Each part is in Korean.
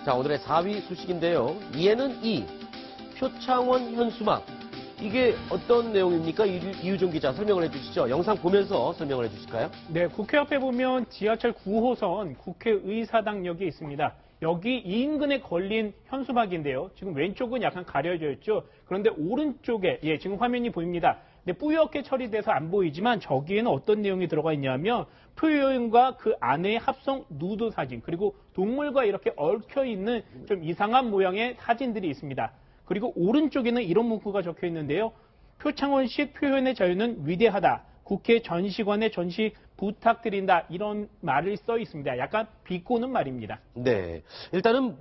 자, 오늘의 4위 소식인데요. 이에는 표창원 현수막. 이게 어떤 내용입니까? 이유정 기자 설명을 해주시죠. 영상 보면서 설명을 해주실까요? 네, 국회 앞에 보면 지하철 9호선 국회의사당역이 있습니다. 여기 이 인근에 걸린 현수막인데요. 지금 왼쪽은 약간 가려져 있죠. 그런데 오른쪽에, 지금 화면이 보입니다. 근데 뿌옇게 처리돼서 안 보이지만 저기에는 어떤 내용이 들어가 있냐면 표현과 그 안에 합성 누드 사진, 그리고 동물과 이렇게 얽혀 있는 좀 이상한 모양의 사진들이 있습니다. 그리고 오른쪽에는 이런 문구가 적혀 있는데요. 표창원식 표현의 자유는 위대하다. 국회 전시관에 전시 부탁드린다. 이런 말을 써 있습니다. 약간 비꼬는 말입니다. 네. 일단은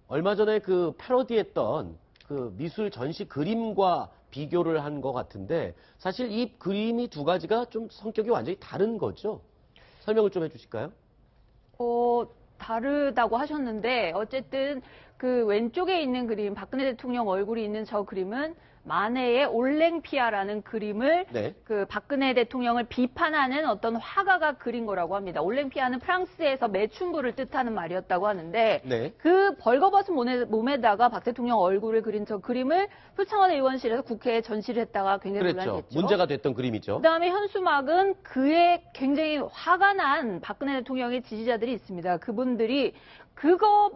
얼마 전에 그 패러디했던 그 미술 전시 그림과 비교를 한 것 같은데 사실 이 그림이 두 가지가 좀 성격이 완전히 다른 거죠? 설명을 좀 해주실까요? 다르다고 하셨는데 어쨌든 그 왼쪽에 있는 그림, 박근혜 대통령 얼굴이 있는 저 그림은 마네의 올랭피아라는 그림을 그 박근혜 대통령을 비판하는 어떤 화가가 그린 거라고 합니다. 올랭피아는 프랑스에서 매춘부를 뜻하는 말이었다고 하는데 그 벌거벗은 몸에다가 박 대통령 얼굴을 그린 저 그림을 표창원 의원실에서 국회에 전시를 했다가 굉장히 논란이 됐죠. 문제가 됐던 그림이죠. 그다음에 현수막은 그에 굉장히 화가 난 박근혜 대통령의 지지자들이 있습니다. 그분들이 그거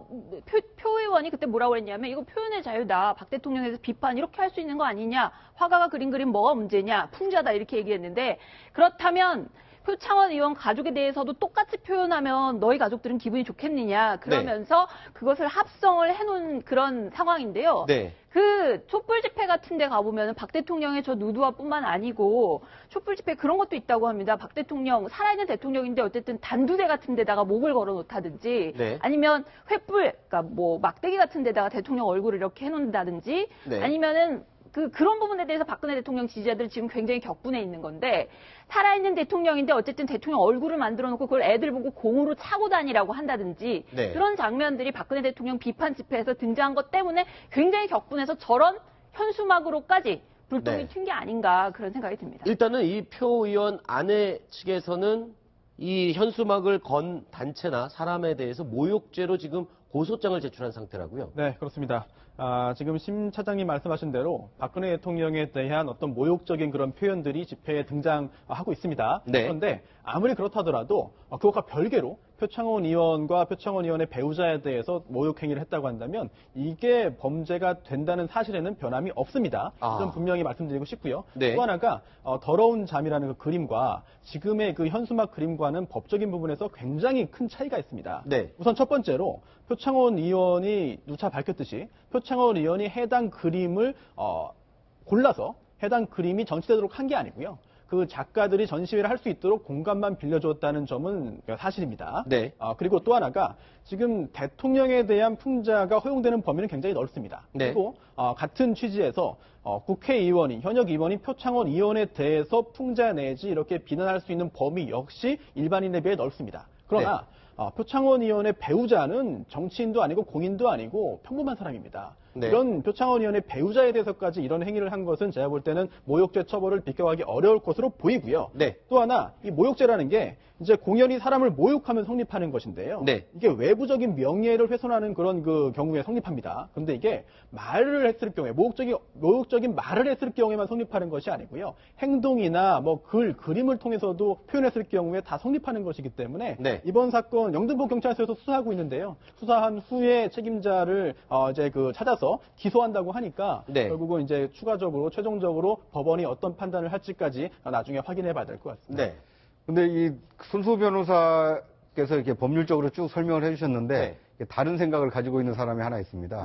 표 의원이 그때 뭐라고 그랬냐면 이거 표현의 자유다. 박 대통령에서 비판 이렇게 할 수 있는 거 아니냐. 화가가 그린 그림 뭐가 문제냐. 풍자다 이렇게 얘기했는데 그렇다면 표창원 의원 가족에 대해서도 똑같이 표현하면 너희 가족들은 기분이 좋겠느냐. 그러면서 그것을 합성을 해놓은 그런 상황인데요. 그 촛불 집회 같은 데 가보면 박 대통령의 저 누드화뿐만 아니고 촛불 집회 그런 것도 있다고 합니다. 박 대통령, 살아있는 대통령인데 어쨌든 단두대 같은 데다가 목을 걸어 놓다든지 아니면 횃불, 그러니까 막대기 같은 데다가 대통령 얼굴을 이렇게 해놓는다든지 아니면은 그런 부분에 대해서 박근혜 대통령 지지자들이 지금 굉장히 격분해 있는 건데 살아있는 대통령인데 어쨌든 대통령 얼굴을 만들어 놓고 그걸 애들 보고 공으로 차고 다니라고 한다든지 그런 장면들이 박근혜 대통령 비판 집회에서 등장한 것 때문에 굉장히 격분해서 저런 현수막으로까지 불똥이 튄 게 아닌가 그런 생각이 듭니다. 일단은 이 표 의원 아내 측에서는 이 현수막을 건 단체나 사람에 대해서 모욕죄로 지금 고소장을 제출한 상태라고요? 네, 그렇습니다. 지금 심 차장님 말씀하신 대로 박근혜 대통령에 대한 어떤 모욕적인 그런 표현들이 집회에 등장하고 있습니다. 그런데 아무리 그렇다더라도 그것과 별개로 표창원 의원과 표창원 의원의 배우자에 대해서 모욕 행위를 했다고 한다면 이게 범죄가 된다는 사실에는 변함이 없습니다. 좀 분명히 말씀드리고 싶고요. 또 하나가 더러운 잠이라는 그 그림과 지금의 그 현수막 그림과는 법적인 부분에서 굉장히 큰 차이가 있습니다. 우선 첫 번째로 표창원 의원이 누차 밝혔듯이 표창원 의원이 해당 그림을 골라서 해당 그림이 전시되도록 한 게 아니고요. 그 작가들이 전시회를 할 수 있도록 공간만 빌려줬다는 점은 사실입니다. 그리고 또 하나가 지금 대통령에 대한 풍자가 허용되는 범위는 굉장히 넓습니다. 그리고 같은 취지에서 국회의원이, 현역 의원이 표창원 의원에 대해서 풍자 내지 이렇게 비난할 수 있는 범위 역시 일반인에 비해 넓습니다. 그러나 표창원 의원의 배우자는 정치인도 아니고 공인도 아니고 평범한 사람입니다. 이런 표창원 의원의 배우자에 대해서까지 이런 행위를 한 것은 제가 볼 때는 모욕죄 처벌을 비껴가기 어려울 것으로 보이고요. 또 하나 이 모욕죄라는 게 이제 공연히 사람을 모욕하면 성립하는 것인데요. 이게 외부적인 명예를 훼손하는 그런 그 경우에 성립합니다. 그런데 이게 말을 했을 경우에 모욕적인 말을 했을 경우에만 성립하는 것이 아니고요. 행동이나 그림을 통해서도 표현했을 경우에 다 성립하는 것이기 때문에 이번 사건 영등포 경찰서에서 수사하고 있는데요. 수사한 후에 책임자를 이제 찾아서 기소한다고 하니까 결국은 이제 추가적으로 최종적으로 법원이 어떤 판단을 할지까지 나중에 확인해봐야 될 것 같습니다. 근데 이 손수 변호사께서 이렇게 법률적으로 쭉 설명을 해주셨는데 다른 생각을 가지고 있는 사람이 하나 있습니다.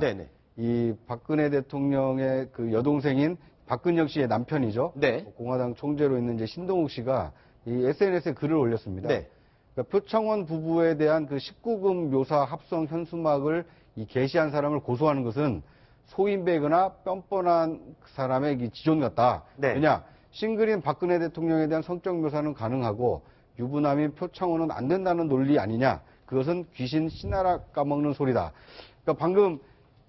이 박근혜 대통령의 그 여동생인 박근영 씨의 남편이죠. 공화당 총재로 있는 이제 신동욱 씨가 이 SNS에 글을 올렸습니다. 그러니까 표창원 부부에 대한 그 19금 묘사 합성 현수막을 게시한 사람을 고소하는 것은 소인배거나 뻔뻔한 사람의 지존 같다. 왜냐? 싱글인 박근혜 대통령에 대한 성적 묘사는 가능하고 유부남인 표창원은 안 된다는 논리 아니냐. 그것은 귀신 씨나라 까먹는 소리다. 그러니까 방금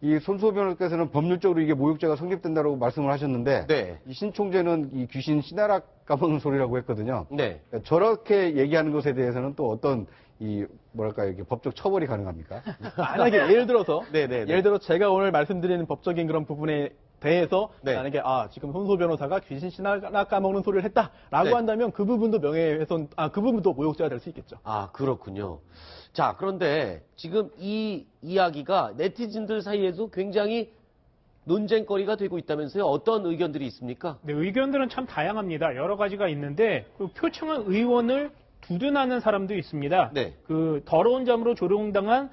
이 손수호 변호사께서는 법률적으로 이게 모욕죄가 성립된다고 말씀을 하셨는데 네. 이 신총재는 이 귀신 씨나락 까먹는 소리라고 했거든요. 네. 그러니까 저렇게 얘기하는 것에 대해서는 또 어떤 이 뭐랄까요, 이게 법적 처벌이 가능합니까? 만약에 예를 들어서 네네네. 예를 들어 제가 오늘 말씀드리는 법적인 그런 부분에 대해서 네. 만약에 지금 손수호 변호사가 귀신 씨나 까먹는 소리를 했다라고 네. 한다면 그 부분도 명예훼손 그 부분도 모욕죄가 될 수 있겠죠. 아, 그렇군요. 자, 그런데 지금 이 이야기가 네티즌들 사이에서 굉장히 논쟁거리가 되고 있다면서요? 어떤 의견들이 있습니까? 네, 의견들은 참 다양합니다. 여러 가지가 있는데 그 표창원 의원을 두둔하는 사람도 있습니다. 네. 그 더러운 점으로 조롱당한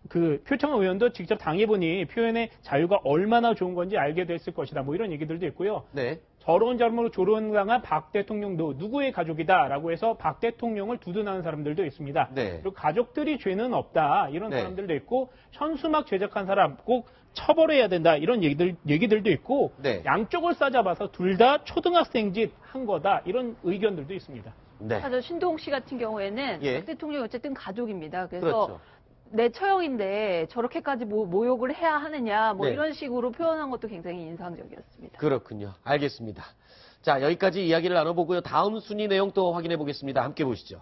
그 표창원 의원도 직접 당해보니 표현의 자유가 얼마나 좋은 건지 알게 됐을 것이다. 뭐 이런 얘기들도 있고요. 네. 더러운 점으로 조롱당한 박 대통령도 누구의 가족이다라고 해서 박 대통령을 두둔하는 사람들도 있습니다. 네. 그리고 가족들이 죄는 없다 이런 네. 사람들도 있고 현수막 제작한 사람 꼭 처벌해야 된다 이런 얘기들도 있고 네. 양쪽을 싸잡아서 둘 다 초등학생 짓 한 거다 이런 의견들도 있습니다. 네. 사실 신동욱 씨 같은 경우에는 예. 박 대통령이 어쨌든 가족입니다. 그래서 그렇죠. 내 처형인데 저렇게까지 모욕을 해야 하느냐 뭐 네. 이런 식으로 표현한 것도 굉장히 인상적이었습니다. 그렇군요. 알겠습니다. 자, 여기까지 이야기를 나눠보고요. 다음 순위 내용 또 확인해 보겠습니다. 함께 보시죠.